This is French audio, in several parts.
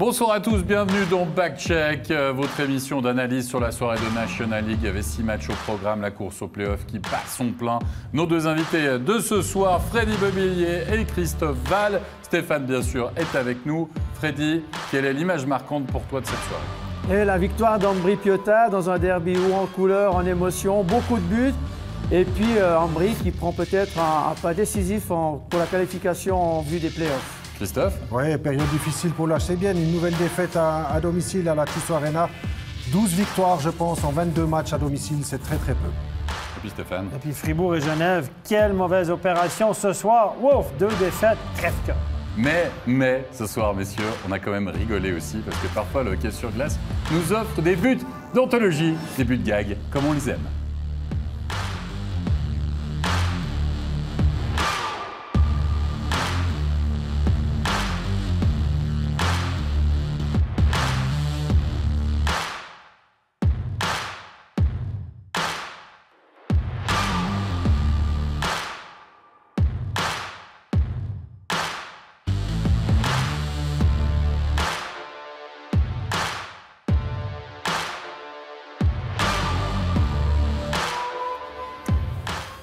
Bonsoir à tous, bienvenue dans Backcheck, votre émission d'analyse sur la soirée de National League. Il y avait 6 matchs au programme, la course au play-off qui passe son plein. Nos deux invités de ce soir, Freddy Bevillier et Christophe Val. Stéphane, bien sûr, est avec nous. Freddy, quelle est l'image marquante pour toi de cette soirée? Et la victoire d'Ambry Piotta dans un derby haut en couleur, en émotion, beaucoup de buts. Et puis Ambry qui prend peut-être un pas décisif pour la qualification en vue des playoffs. Christophe? Oui, période difficile pour l'HC Bienne. Une nouvelle défaite à domicile à la Tissot Arena. 12 victoires, je pense, en 22 matchs à domicile. C'est très, très peu. Et puis Stéphane? Et puis Fribourg et Genève, quelle mauvaise opération ce soir. Ouf, 2 défaites, crève-cœur. Mais, ce soir, messieurs, on a quand même rigolé aussi, parce que parfois, le hockey sur glace nous offre des buts d'anthologie, des buts de gag, comme on les aime.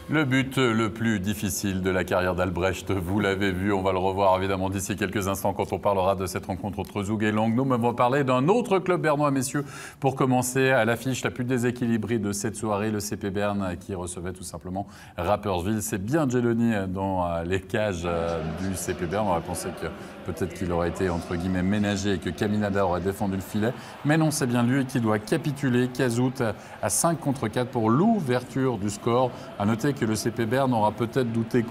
Le but le plus difficile de la carrière d'Albrecht, vous l'avez vu, on va le revoir évidemment d'ici quelques instants quand on parlera de cette rencontre entre Zug et Langnau. Mais on va parler d'un autre club bernois, messieurs, pour commencer à l'affiche la plus déséquilibrée de cette soirée, le CP Berne qui recevait tout simplement Rapperswil. C'est bien Geloni dans les cages du CP Berne. On aurait pensé que peut-être qu'il aurait été entre guillemets ménagé et que Caminada aurait défendu le filet. Mais non, c'est bien lui qui doit capituler. Cazout à 5 contre 4 pour l'ouverture du score. À noter que le CP Berne aura peut-être douté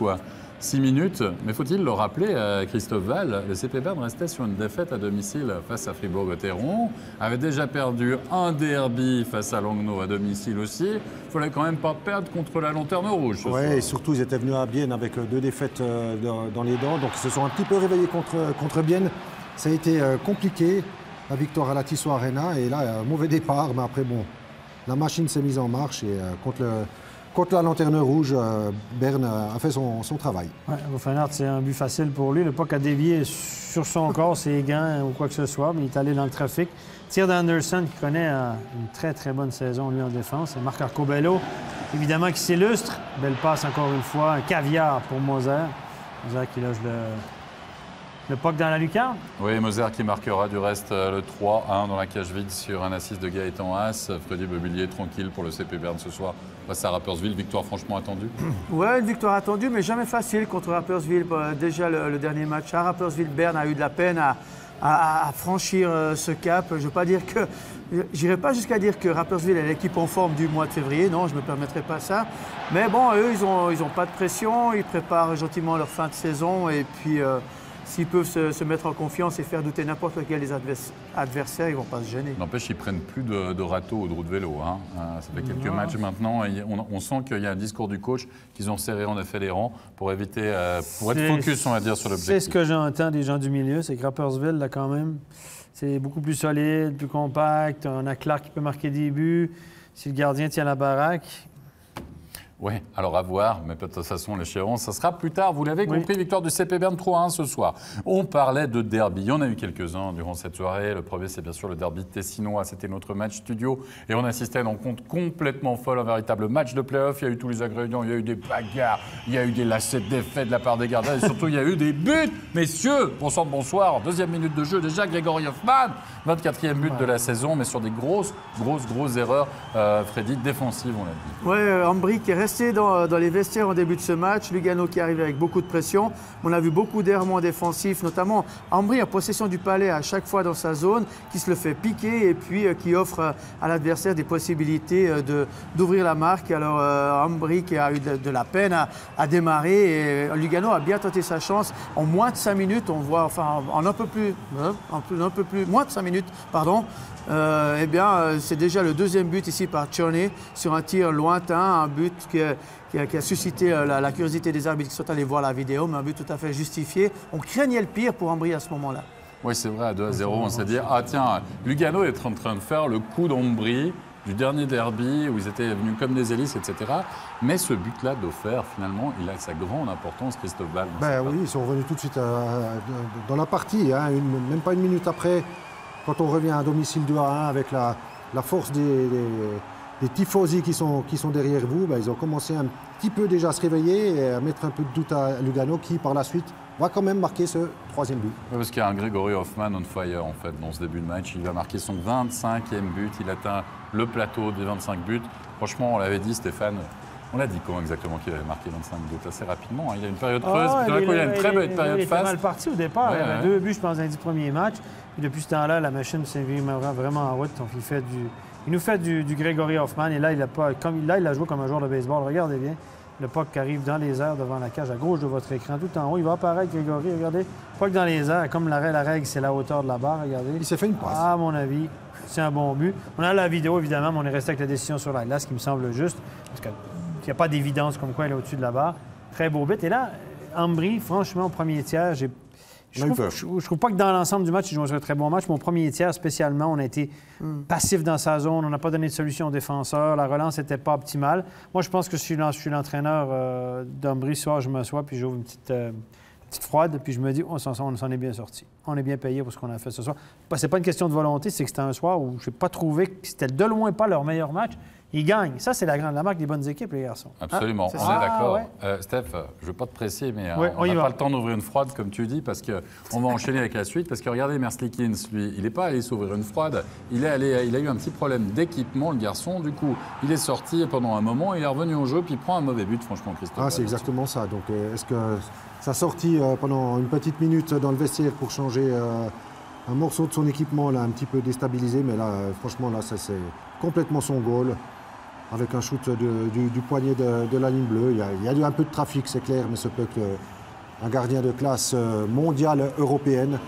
6 minutes, mais faut-il le rappeler, Christophe Val, le CP Berne restait sur une défaite à domicile face à Fribourg-Gotteron, avait déjà perdu un derby face à Langnau à domicile aussi. Il ne fallait quand même pas perdre contre la Lanterne Rouge. Oui, et surtout ils étaient venus à Bienne avec 2 défaites dans les dents, donc ils se sont un petit peu réveillés contre Bienne. Ça a été compliqué, la victoire à la Tissot Arena, et là, mauvais départ, mais après, bon, la machine s'est mise en marche et contre la Lanterne Rouge, Berne a fait son travail. Ouais, Ruffinart, c'est un but facile pour lui. Le puck a dévié sur son corps, ses gants ou quoi que ce soit, mais il est allé dans le trafic. Tir d'Anderson qui connaît une très, très bonne saison, lui, en défense. Et Marc Arcobello, évidemment, qui s'illustre. Belle passe encore une fois. Un caviar pour Moser. Moser qui loge le puck dans la lucarne. Oui, Moser qui marquera du reste le 3-1 dans la cage vide sur un assist de Gaëtan Haas. Freddy Bevillier tranquille pour le CP Berne ce soir. Face à Rapperswil, victoire franchement attendue. Ouais, une victoire attendue, mais jamais facile contre Rapperswil. Déjà, le dernier match à Rapperswil, Berne a eu de la peine à franchir ce cap. Je n'irai pas jusqu'à dire que Rapperswil est l'équipe en forme du mois de février. Non, je ne me permettrai pas ça. Mais bon, eux, ils ont pas de pression. Ils préparent gentiment leur fin de saison. Et puis, s'ils peuvent se mettre en confiance et faire douter n'importe lequel des adversaires, ils ne vont pas se gêner. N'empêche, ils ne prennent plus de râteaux au trou de vélo. Hein. Ça fait quelques matchs maintenant. Et on sent qu'il y a un discours du coach qu'ils ont serré en effet les rangs pour éviter, pour être focus, on va dire, sur l'objectif. C'est ce que j'entends des gens du milieu, c'est que Rapperswil, là, quand même, c'est beaucoup plus solide, plus compact. On a Clark qui peut marquer des buts. Si le gardien tient la baraque... Oui, alors à voir, mais de toute façon, l'échéance, ça sera plus tard. Vous l'avez compris, victoire du CP Berne 3-1 ce soir. On parlait de derby. Il y en a eu quelques-uns durant cette soirée. Le premier, c'est bien sûr le derby tessinois. C'était notre match studio. Et on assistait à une rencontre complètement folle, un véritable match de play-off. Il y a eu tous les ingrédients. Il y a eu des bagarres. Il y a eu des lacets de défaite de la part des gardiens. Et surtout, il y a eu des buts. Messieurs, bonsoir. Deuxième minute de jeu. Déjà, Grégory Hoffman, 24e but de la saison, mais sur des grosses erreurs, Freddy, défensives, on l'a dit. Oui, Ambry qui est resté dans les vestiaires en début de ce match. Lugano qui arrive avec beaucoup de pression. On a vu beaucoup d'errements défensifs, notamment Ambry en possession du palais à chaque fois dans sa zone, qui se le fait piquer et puis qui offre à l'adversaire des possibilités d'ouvrir la marque. Alors Ambry qui a eu de la peine à démarrer et Lugano a bien tenté sa chance. En moins de 5 minutes, on voit, enfin en un peu plus, moins de 5 minutes, pardon. Eh bien, c'est déjà le deuxième but ici par Cherney sur un tir lointain, un but qui a suscité la curiosité des arbitres qui sont allés voir la vidéo, mais un but tout à fait justifié. On craignait le pire pour Ambry à ce moment-là. Oui, c'est vrai, à 2-0, on s'est dit, ah tiens, Lugano est en train de faire le coup d'Ambry du dernier derby où ils étaient venus comme des hélices, etc. Mais ce but-là d'Offer, finalement, il a sa grande importance, Christophe Ball. Oui, ils sont revenus tout de suite dans la partie, hein, même pas une minute après, quand on revient à domicile 2-1 avec la force des tifosi qui sont derrière vous, ils ont commencé un petit peu déjà à se réveiller et à mettre un peu de doute à Lugano qui, par la suite, va quand même marquer ce 3e but. Oui, parce qu'il y a un Grégory Hoffmann on fire en fait dans ce début de match. Il va marquer son 25e but. Il atteint le plateau des 25 buts. Franchement, on l'avait dit, Stéphane. On l'a dit quand exactement qu'il avait marqué 25 buts assez rapidement. Il a une période creuse, puis il y a une très belle période faste. Il était mal parti au départ. Ouais, il avait 2 buts, je pense, dans les 10 premiers matchs. Et depuis ce temps-là, la machine s'est vraiment en route. Donc il nous fait du Grégory Hoffmann. Et là, il a joué comme un joueur de baseball. Regardez bien. Le puck qui arrive dans les airs devant la cage à gauche de votre écran, tout en haut. Il va apparaître, Grégory. Regardez. Puck dans les airs. Comme la règle, c'est la hauteur de la barre. Regardez. Il s'est fait une passe. À mon avis, c'est un bon but. On a la vidéo, évidemment, mais on est resté avec la décision sur la glace, ce qui me semble juste. Parce qu'il n'y a pas d'évidence comme quoi elle est au-dessus de la barre. Très beau but. Et là, Ambry, franchement, au premier tiers, je trouve pas que dans l'ensemble du match, il joue un très bon match. Mon premier tiers, spécialement, on a été passif dans sa zone. On n'a pas donné de solution aux défenseurs. La relance n'était pas optimale. Moi, je pense que je suis l'entraîneur d'Ambry. Ce soir, je m'assois puis j'ouvre une petite froide. Puis je me dis, on s'en est bien sorti. On est bien payé pour ce qu'on a fait ce soir. C'est pas une question de volonté, c'est que c'était un soir où je n'ai pas trouvé que c'était de loin pas leur meilleur match. Ils gagnent. Ça, c'est la marque des bonnes équipes, les garçons. Absolument, on est d'accord. Ouais. Steph, je ne veux pas te presser, mais on n'a pas le temps d'ouvrir une froide, comme tu dis, parce qu'on va enchaîner avec la suite. Parce que regardez, Merzlikins, lui, il n'est pas allé s'ouvrir une froide. Il a eu un petit problème d'équipement, le garçon. Du coup, il est sorti pendant un moment, il est revenu au jeu, puis il prend un mauvais but, franchement, Christophe. C'est exactement ça. Donc, est-ce que sa sortie pendant une petite minute dans le vestiaire pour changer un morceau de son équipement l'a un petit peu déstabilisé, mais là, franchement, là, ça, c'est complètement son goal. Avec un shoot du poignet de la ligne bleue. Il y a eu un peu de trafic, c'est clair, mais ce peut être un gardien de classe mondiale européenne.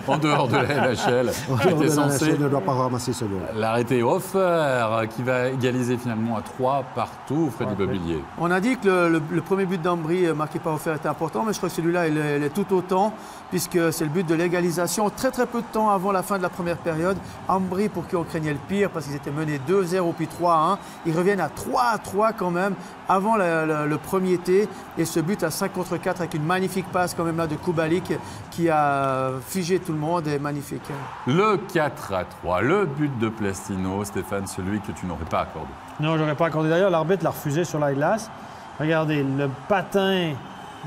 En dehors de la LHL. La LHL ne doit pas ramasser ce goal. L'arrêté Offer qui va égaliser finalement à 3 partout, Freddy Bobillier. On a dit que le premier but d'Ambry marqué par Offer était important, mais je crois que celui-là, il est tout autant, puisque c'est le but de l'égalisation. Très peu de temps avant la fin de la première période, Ambry, pour qui on craignait le pire, parce qu'ils étaient menés 2-0 puis 3-1, ils reviennent à 3-3 quand même, avant le premier T. Et ce but à 5 contre 4 avec une magnifique passe quand même là de Kubalik qui a figé tout le monde, est magnifique. Le 4-3, le but de Plastino, Stéphane, celui que tu n'aurais pas accordé. Non, je n'aurais pas accordé. D'ailleurs, l'arbitre l'a refusé sur la glace. Regardez, le patin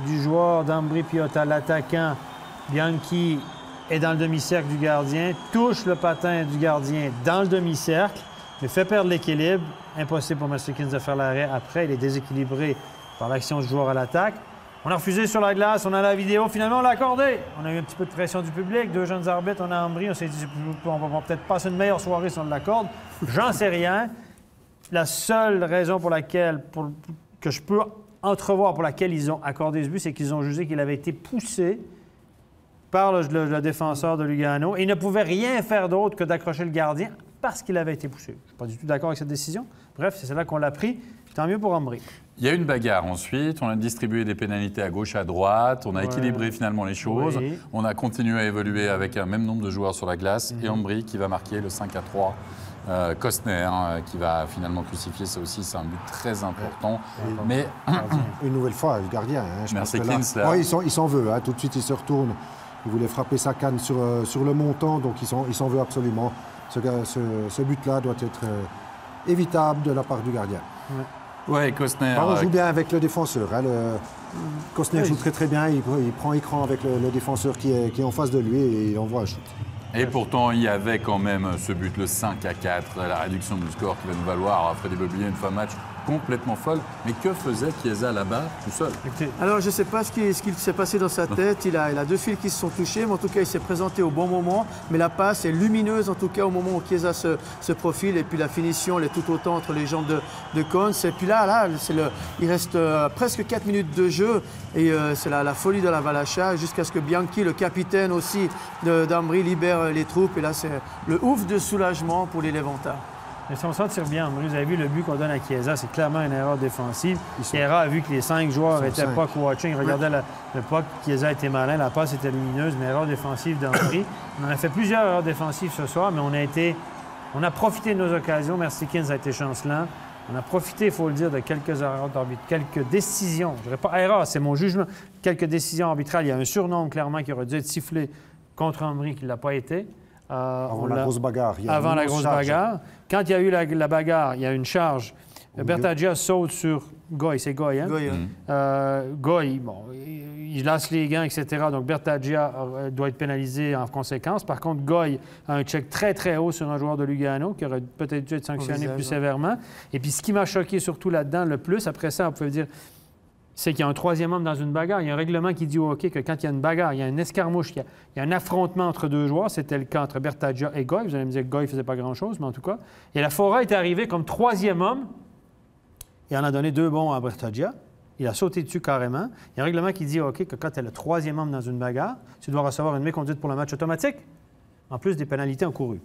du joueur d'Ambry Piotta, l'attaquant Bianchi, est dans le demi-cercle du gardien, touche le patin du gardien dans le demi-cercle, mais fait perdre l'équilibre. Impossible pour Merzlikins de faire l'arrêt après. Il est déséquilibré par l'action du joueur à l'attaque. On a refusé sur la glace, on a la vidéo, finalement on l'a accordé. On a eu un petit peu de pression du public, 2 jeunes arbitres, on a Ambry, on s'est dit on va peut-être passer une meilleure soirée si on l'accorde. J'en sais rien. La seule raison pour laquelle, que je peux entrevoir pour laquelle ils ont accordé ce but, c'est qu'ils ont jugé qu'il avait été poussé par le défenseur de Lugano et il ne pouvait rien faire d'autre que d'accrocher le gardien parce qu'il avait été poussé. Je ne suis pas du tout d'accord avec cette décision. Bref, c'est là qu'on l'a pris. Tant mieux pour Ambry. Il y a eu une bagarre ensuite, on a distribué des pénalités à gauche, à droite, on a équilibré finalement les choses, on a continué à évoluer avec un même nombre de joueurs sur la glace et Ambry qui va marquer le 5-3. Costner qui va finalement crucifier, ça aussi c'est un but très important. Mais une nouvelle fois, le gardien. Merzlikins, il s'en veut, tout de suite il se retourne. Il voulait frapper sa canne sur le montant, donc il s'en veut absolument. Ce but-là doit être évitable de la part du gardien. Ouais, Costner. On joue bien avec le défenseur. Costner joue très bien, il prend écran avec le défenseur qui est en face de lui et il envoie un shoot. Et pourtant, il y avait quand même ce but, le 5-4, la réduction du score qui va nous valoir Freddy Bobillier une fin de match complètement folle. Mais que faisait Chiesa là-bas, tout seul? Alors, je ne sais pas ce qu'il s'est passé dans sa tête. Il a 2 fils qui se sont touchés, mais en tout cas, il s'est présenté au bon moment. Mais la passe est lumineuse, en tout cas, au moment où Chiesa se profile. Et puis, la finition, elle est tout autant entre les jambes de Cons. Et puis là il reste presque 4 minutes de jeu. Et c'est la folie de la Valacha, jusqu'à ce que Bianchi, le capitaine aussi d'Ambry, libère les troupes. Et là, c'est le ouf de soulagement pour les Léventins. Mais si on s'en tire bien, vous avez vu le but qu'on donne à Chiesa, c'est clairement une erreur défensive. Chiesa a vu que les 5 joueurs n'étaient pas coaching, ils regardaient le puck, Chiesa était malin, la passe était lumineuse, mais erreur défensive d'Ambry. On en a fait plusieurs erreurs défensives ce soir, mais on a été On a profité de nos occasions. Merzlikins a été chancelant. On a profité, il faut le dire, de quelques erreurs d'arbitre, quelques décisions. Je ne dirais pas erreur, c'est mon jugement. Quelques décisions arbitrales. Il y a un surnom, clairement, qui aurait dû être sifflé contre Ambry, qui ne l'a pas été. Avant la grosse bagarre. Avant la grosse bagarre. Quand il y a eu la bagarre, il y a une charge. Bertagia saute sur Goy, c'est Goy, hein? Goy, Goy, bon, il lasse les gants, etc. Donc Bertagia doit être pénalisé en conséquence. Par contre, Goy a un check très, très haut sur un joueur de Lugano qui aurait peut-être dû être sanctionné plus sévèrement. Et puis, ce qui m'a choqué surtout là-dedans, le plus, après ça, on peut dire, c'est qu'il y a un troisième homme dans une bagarre. Il y a un règlement qui dit au hockey que quand il y a une bagarre, il y a une escarmouche, il y a un affrontement entre deux joueurs. C'était le cas entre Bertagia et Goy. Vous allez me dire que Goy ne faisait pas grand-chose, mais en tout cas. Et la Fora est arrivée comme troisième homme. Il en a donné 2 bons à Bertagia. Il a sauté dessus carrément. Il y a un règlement qui dit au hockey que quand tu es le troisième homme dans une bagarre, tu dois recevoir une méconduite pour le match automatique, en plus des pénalités encourues.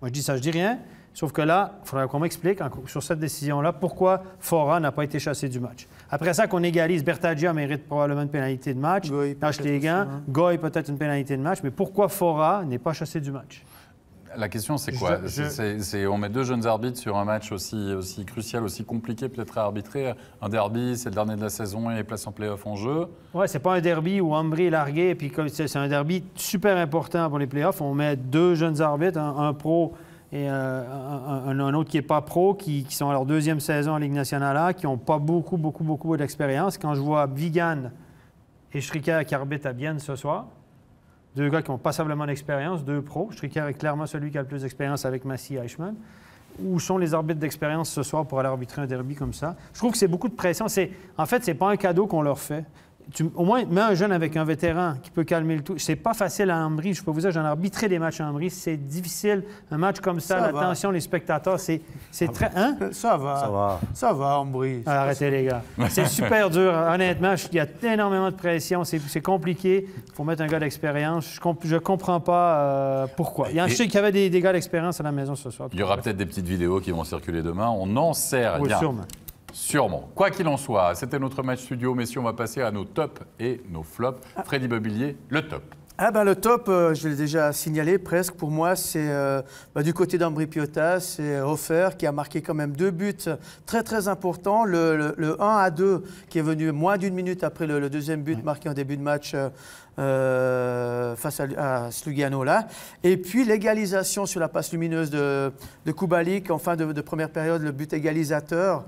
Moi, je dis ça, je dis rien. Sauf que là, il faudrait qu'on m'explique sur cette décision-là pourquoi Fora n'a pas été chassé du match. Après ça, qu'on égalise, Bertagia mérite probablement une pénalité de match. Lâche les gants. Goy peut-être une pénalité de match. Mais pourquoi Fora n'est pas chassé du match? La question, c'est quoi? On met 2 jeunes arbitres sur un match aussi crucial, aussi compliqué peut-être à arbitrer. Un derby, c'est le dernier de la saison et les places en play-off en jeu. Oui, c'est pas un derby où Ambry est largué. Puis c'est un derby super important pour les play-offs. On met 2 jeunes arbitres, un pro et un autre qui n'est pas pro, qui sont à leur 2e saison en Ligue nationale A, qui n'ont pas beaucoup d'expérience. Quand je vois Vigan et Stricker qui arbitrent à Bienne ce soir, 2 gars qui ont passablement d'expérience, 2 pros. Stricker est clairement celui qui a le plus d'expérience avec Massy et Eichmann. Où sont les arbitres d'expérience ce soir pour aller arbitrer un derby comme ça? Je trouve que c'est beaucoup de pression. En fait, ce n'est pas un cadeau qu'on leur fait. Au moins, mets un jeune avec un vétéran qui peut calmer le tout. C'est pas facile à Ambry. Je peux vous dire, j'en ai arbitré des matchs à Ambry. C'est difficile. Un match comme ça, la tension, les spectateurs, c'est très... Hein? Ça va, Ambry. Arrêtez, les gars. C'est super dur. Honnêtement, il y a énormément de pression. C'est compliqué. Il faut mettre un gars d'expérience. Je comprends pas pourquoi. Je sais qu'il y avait des gars d'expérience à la maison ce soir. Il y aura peut-être des petites vidéos qui vont circuler demain. On n'en sait rien. Oui, sûrement. Sûrement. Quoi qu'il en soit, c'était notre match studio. Messieurs, on va passer à nos tops et nos flops. Freddy Mobilier, le top. Le top, je l'ai déjà signalé presque, pour moi, c'est du côté d'Ambry Piotta, c'est Hofer qui a marqué quand même 2 buts très très importants. Le 1-2 qui est venu moins d'1 minute après le 2e but marqué en début de match face à Lugano là. Et puis l'égalisation sur la passe lumineuse de Kubalik en fin de première période, le but égalisateur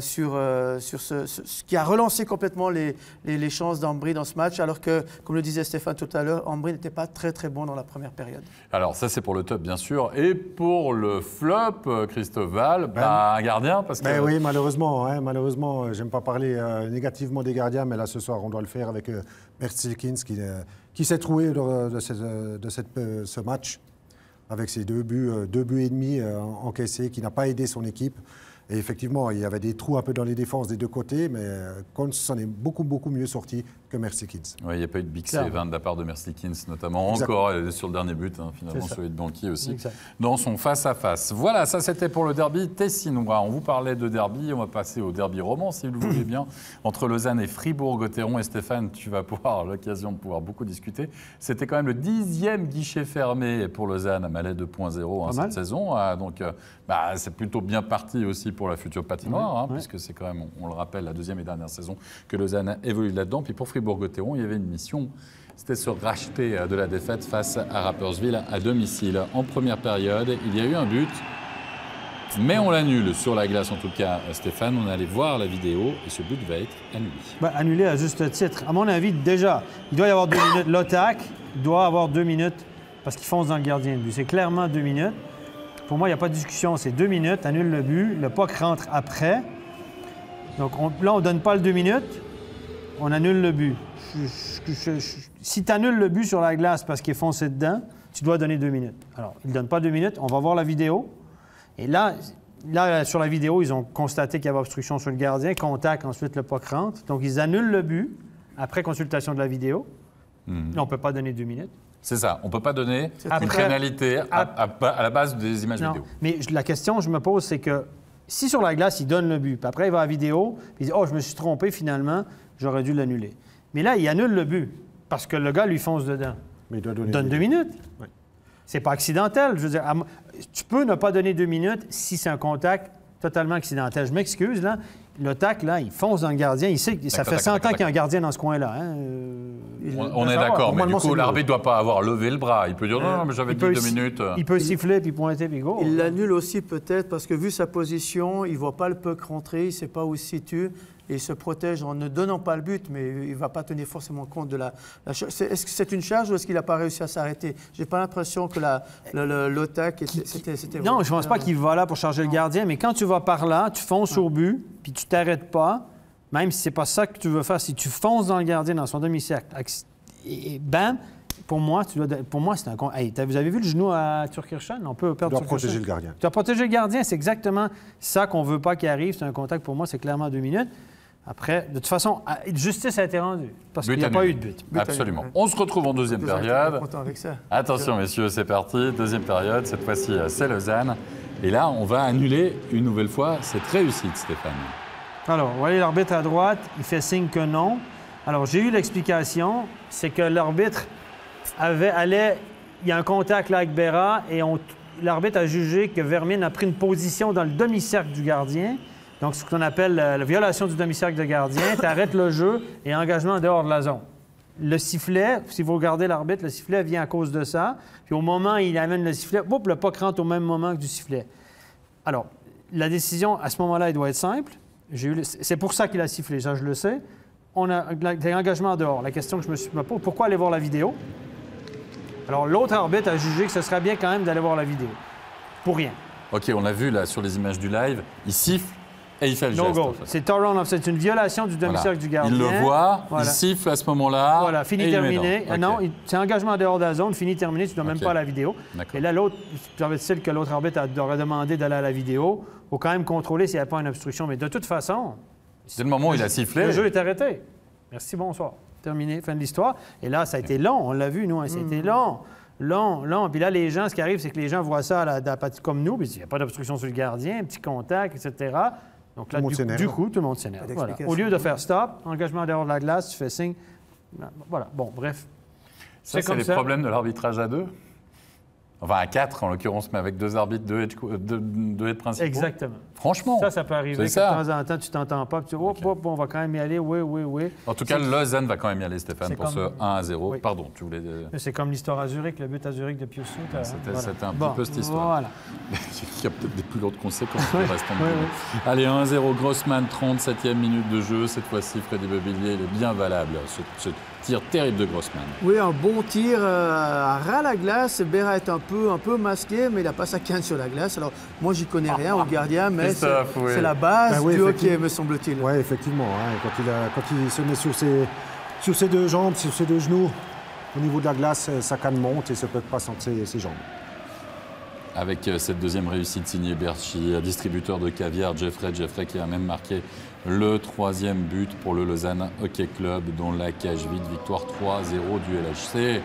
sur ce qui a relancé complètement les chances d'Ambry dans ce match, alors que, comme le disait Stéphane tout à l'heure, Ambry n'était pas très très bon dans la première période. Alors ça c'est pour le top bien sûr. Et pour le flop, Christophe Val, un gardien parce que... Oui, malheureusement, malheureusement, j'aime pas parler négativement des gardiens, mais là ce soir on doit le faire avec Merzlikins qui s'est troué de ce match avec ses 2 buts et demi encaissés, qui n'a pas aidé son équipe. Et effectivement, il y avait des trous un peu dans les défenses des 2 côtés, mais Cons s'en est beaucoup mieux sorti que Merzlikins. Oui, il n'y a pas eu de big save de la part de Merzlikins, notamment encore sur le dernier but, finalement celui de Banqui aussi, dans son face-à-face. Voilà, ça c'était pour le derby tessinois. On vous parlait de derby, on va passer au derby roman, si vous le voulez bien, entre Lausanne et Fribourg-Gotteron. Et Stéphane, tu vas avoir l'occasion de pouvoir beaucoup discuter. C'était quand même le 10e guichet fermé pour Lausanne à Malais 2.0 cette saison. Donc c'est plutôt bien parti aussi pour la future patinoire, puisque c'est quand même, on le rappelle, la 2e et dernière saison que Lausanne évolue là-dedans. Puis pour Fribourg-Gotteron, il y avait une mission, c'était se racheter de la défaite face à Rapperswil à domicile. En première période, il y a eu un but, mais on l'annule sur la glace en tout cas. Stéphane, on allait voir la vidéo et ce but va être annulé. Annulé à juste titre. À mon avis, déjà, il doit y avoir 2 minutes. L'OTAC doit avoir 2 minutes parce qu'il fonce dans le gardien de but. C'est clairement 2 minutes. Pour moi, il n'y a pas de discussion. C'est 2 minutes, annule le but. Le puck rentre après. Donc là, on ne donne pas le 2 minutes. On annule le but. Si tu annules le but sur la glace parce qu'il est foncé dedans, tu dois donner 2 minutes. Alors, il ne donne pas 2 minutes. On va voir la vidéo. Et là, sur la vidéo, ils ont constaté qu'il y avait obstruction sur le gardien. Contact, ensuite le puck rentre. Donc, ils annulent le but après consultation de la vidéo. Là, on ne peut pas donner 2 minutes. C'est ça, on ne peut pas donner une pénalité à la base des images vidéo. Mais la question que je me pose, c'est que si sur la glace, il donne le but, puis après il va à la vidéo, puis il dit « Oh, je me suis trompé finalement, j'aurais dû l'annuler. » Mais là, il annule le but parce que le gars lui fonce dedans. Mais il doit donne 2 minutes. Oui. c'est pas accidentel. Je veux dire, tu peux ne pas donner 2 minutes si c'est un contact totalement accidentel. Je m'excuse, là. Le tacle, là, il fonce dans le gardien. Il sait que ça fait 100 ans qu'il y a un gardien dans ce coin-là. Hein. On est d'accord, mais du coup, l'arbitre ne doit pas avoir levé le bras. Il peut dire non, mais j'avais dit 2 minutes. Il peut siffler puis pointer puis go. Il l'annule aussi peut-être parce que vu sa position, il ne voit pas le puck rentrer, il ne sait pas où il se situe. Et il se protège en ne donnant pas le but, mais il ne va pas tenir forcément compte de la charge. Est-ce que c'est une charge ou est-ce qu'il n'a pas réussi à s'arrêter? Je n'ai pas l'impression que l'attaque c'était... Non, je ne pense pas qu'il va là pour charger le gardien, mais quand tu vas par là, tu fonces au but, puis tu ne t'arrêtes pas, même si ce n'est pas ça que tu veux faire, si tu fonces dans le gardien, dans son demi-cercle, et bam, pour moi, c'est un... Hey, vous avez vu le genou à Turkirchen? On peut perdre. Tu dois protéger le gardien. Tu dois protéger le gardien, c'est exactement ça qu'on ne veut pas qu'il arrive. C'est un contact, pour moi, c'est clairement 2 minutes. Après, de toute façon, justice a été rendue parce qu'il n'y a pas eu de but. Absolument. On se retrouve en deuxième période. Avec ça. Attention, messieurs, c'est parti. Deuxième période. Cette fois-ci, c'est Lausanne. Et là, on va annuler une nouvelle fois cette réussite, Stéphane. Alors, vous voyez l'arbitre à droite, il fait signe que non. Alors, j'ai eu l'explication. C'est que l'arbitre il y a un contact là avec Berra et l'arbitre a jugé que Vermin a pris une position dans le demi-cercle du gardien. Donc, ce qu'on appelle la violation du demi-cercle de gardien. Tu arrêtes le jeu et engagement en dehors de la zone. Le sifflet, si vous regardez l'arbitre, le sifflet vient à cause de ça. Puis au moment où il amène le sifflet, le puck rentre au même moment que du sifflet. Alors, la décision, à ce moment-là, elle doit être simple. C'est pour ça qu'il a sifflé, ça, je le sais. On a l'engagement en dehors. La question que je me suis posée, pourquoi aller voir la vidéo? Alors, l'autre arbitre a jugé que ce serait bien quand même d'aller voir la vidéo. Pour rien. OK, on l'a vu là sur les images du live. Il siffle. Et il fait le no geste. Goal. C'est Torron offside. C'est une violation du demi-cercle du gardien. Il le voit, il siffle à ce moment-là. Voilà, fini, terminé. Non, c'est engagement en dehors de la zone, fini, terminé, tu ne dois même pas à la vidéo. Et là, l'autre, semble-t-il que l'autre arbitre aurait demandé d'aller à la vidéo. Il faut quand même contrôler s'il n'y a pas une obstruction. Mais de toute façon... C'est le moment où il a sifflé. Le jeu est arrêté. Merci, bonsoir. Terminé, fin de l'histoire. Et là, ça a été long, on l'a vu, nous, hein, ça a été long. Long. Puis là, les gens, ce qui arrive, c'est que les gens voient ça à la partie comme nous, puis il n'y a pas d'obstruction sur le gardien, un petit contact, etc. Donc là, du coup, tout le monde s'énerve. Voilà. Au lieu de faire stop, engagement dehors de la glace, tu fais signe. Voilà. Bon, bref. Ça, c'est les problèmes de l'arbitrage à 2? Enfin, à 4, en l'occurrence, mais avec 2 arbitres, 2 aides principaux. Exactement. Franchement. Ça peut arriver. De temps en temps, tu t'entends pas, puis tu dis, on va quand même y aller, oui. En tout cas, Lausanne va quand même y aller, Stéphane, pour ce 1-0. Oui. Pardon, tu voulais... C'est comme l'histoire à Zurich, le but à Zurich de Pius Sout. C'était un petit peu cette histoire. Voilà. Il y a peut-être des plus lourdes conséquences pour le restant de Allez, 1-0, Grossman, 37e minute de jeu. Cette fois-ci, Freddy Bevillier, il est bien valable, ce tir terrible de Grossman. Oui, un bon tir à ras la glace. Berra est un peu masqué, mais il n'a pas sa canne sur la glace. Alors, moi, j'y connais rien au gardien, mais c'est la base du hockey, me semble-t-il. Oui, effectivement. Hein, quand il se met sur ses 2 jambes, sur ses 2 genoux, au niveau de la glace, sa canne monte et se peut pas entre ses jambes. Avec cette deuxième réussite signée Berchi, distributeur de caviar, Jeffrey qui a même marqué le 3e but pour le Lausanne Hockey Club, dont la cage vide, victoire 3-0 du LHC.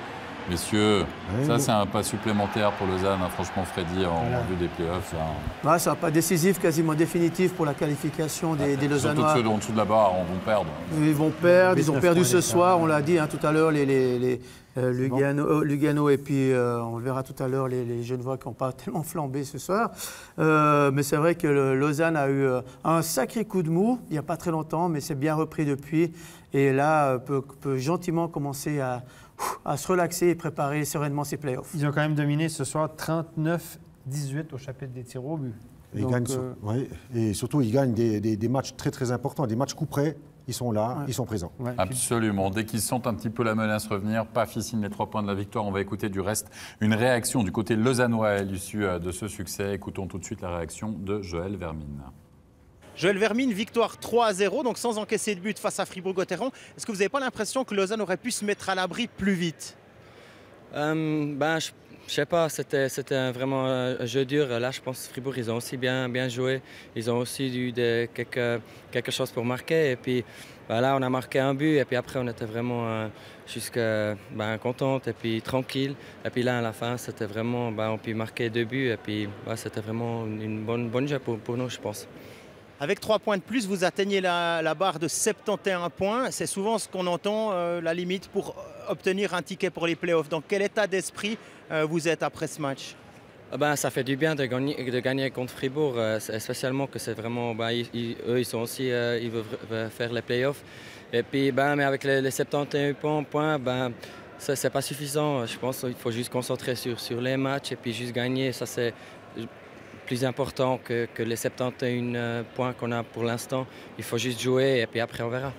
Messieurs, c'est un pas supplémentaire pour Lausanne. Franchement, Freddy, en vue des playoffs. C'est un pas décisif, quasiment définitif pour la qualification des Lausannois. Surtout que ceux en dessous de là-bas vont perdre. Ils vont perdre. Ils ont perdu ce soir, on l'a dit tout à l'heure, Lugano et puis on le verra tout à l'heure, les Genevois qui n'ont pas tellement flambé ce soir. Mais c'est vrai que Lausanne a eu un sacré coup de mou il n'y a pas très longtemps, mais c'est bien repris depuis. Et là, peut gentiment commencer à se relaxer et préparer sereinement ses playoffs. Ils ont quand même dominé ce soir 39-18 au chapitre des tirs au but. Et surtout, ils gagnent des matchs très, très importants, des matchs coup près. Ils sont là, ils sont présents. Ouais, absolument. Dès qu'ils sentent un petit peu la menace revenir, paf, ils signent les 3 points de la victoire. On va écouter du reste une réaction du côté lausannois à l'issue de ce succès. Écoutons tout de suite la réaction de Joël Vermine. Joël Vermine, victoire 3-0, donc sans encaisser de but face à Fribourg-Gotteron. Est-ce que vous n'avez pas l'impression que Lausanne aurait pu se mettre à l'abri plus vite? Je sais pas, c'était vraiment un jeu dur. Là, je pense que Fribourg, ils ont aussi bien joué. Ils ont aussi eu quelque chose pour marquer. Et puis là, on a marqué un but. Et puis après, on était vraiment contente et puis tranquille. Et puis là, à la fin, c'était vraiment, on peut marquer 2 buts. Et puis c'était vraiment une bonne jeu pour nous, je pense. Avec 3 points de plus, vous atteignez la barre de 71 points. C'est souvent ce qu'on entend, la limite pour obtenir un ticket pour les playoffs. Dans quel état d'esprit vous êtes après ce match? Ça fait du bien de gagner contre Fribourg, spécialement que c'est vraiment, eux ils sont aussi, ils veulent faire les playoffs. Et puis, mais avec les 71 points, c'est pas suffisant. Je pense qu'il faut juste concentrer sur les matchs et puis juste gagner. Ça c'est plus important que les 71 points qu'on a pour l'instant. Il faut juste jouer et puis après on verra.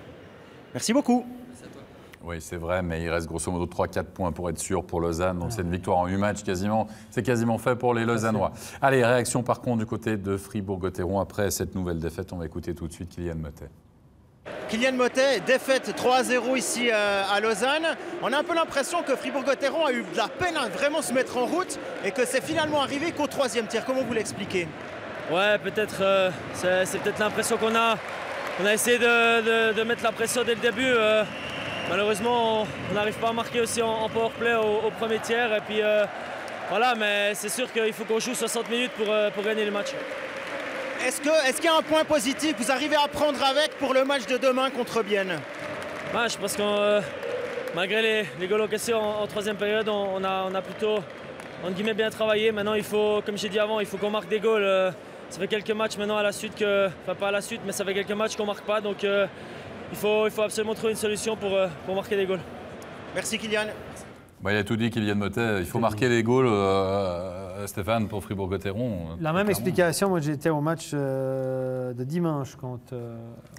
Merci beaucoup. Oui, c'est vrai, mais il reste grosso modo 3-4 points pour être sûr pour Lausanne. Donc c'est une victoire en 8 matchs quasiment. C'est quasiment fait pour les Lausannois. Allez, réaction par contre du côté de Fribourg-Gotteron après cette nouvelle défaite. On va écouter tout de suite Kylian Motet. Kylian Motet, défaite 3-0 ici à Lausanne. On a un peu l'impression que Fribourg-Gotteron a eu de la peine à vraiment se mettre en route et que c'est finalement arrivé qu'au 3e tiers. Comment vous l'expliquez? Ouais, peut-être, c'est peut-être l'impression qu'on a. On a essayé de mettre la pression dès le début. Malheureusement, on n'arrive pas à marquer aussi en powerplay au premier tiers. Et puis voilà, mais c'est sûr qu'il faut qu'on joue 60 minutes pour gagner le match. Est-ce qu'il y a un point positif que vous arrivez à prendre avec pour le match de demain contre Bienne? Je pense que malgré les goals encaissés en 3e période, on a plutôt entre guillemets, bien travaillé. Maintenant, il faut, comme j'ai dit avant, il faut qu'on marque des goals. Ça fait quelques matchs maintenant à la suite enfin pas à la suite, mais ça fait quelques matchs qu'on ne marque pas. Donc il faut absolument trouver une solution pour marquer des goals. Merci Kylian. Il a tout dit, Kylian Motet. Il faut marquer les goals, Stéphane, pour Fribourg-Gotteron. La même explication, moi j'étais au match de dimanche contre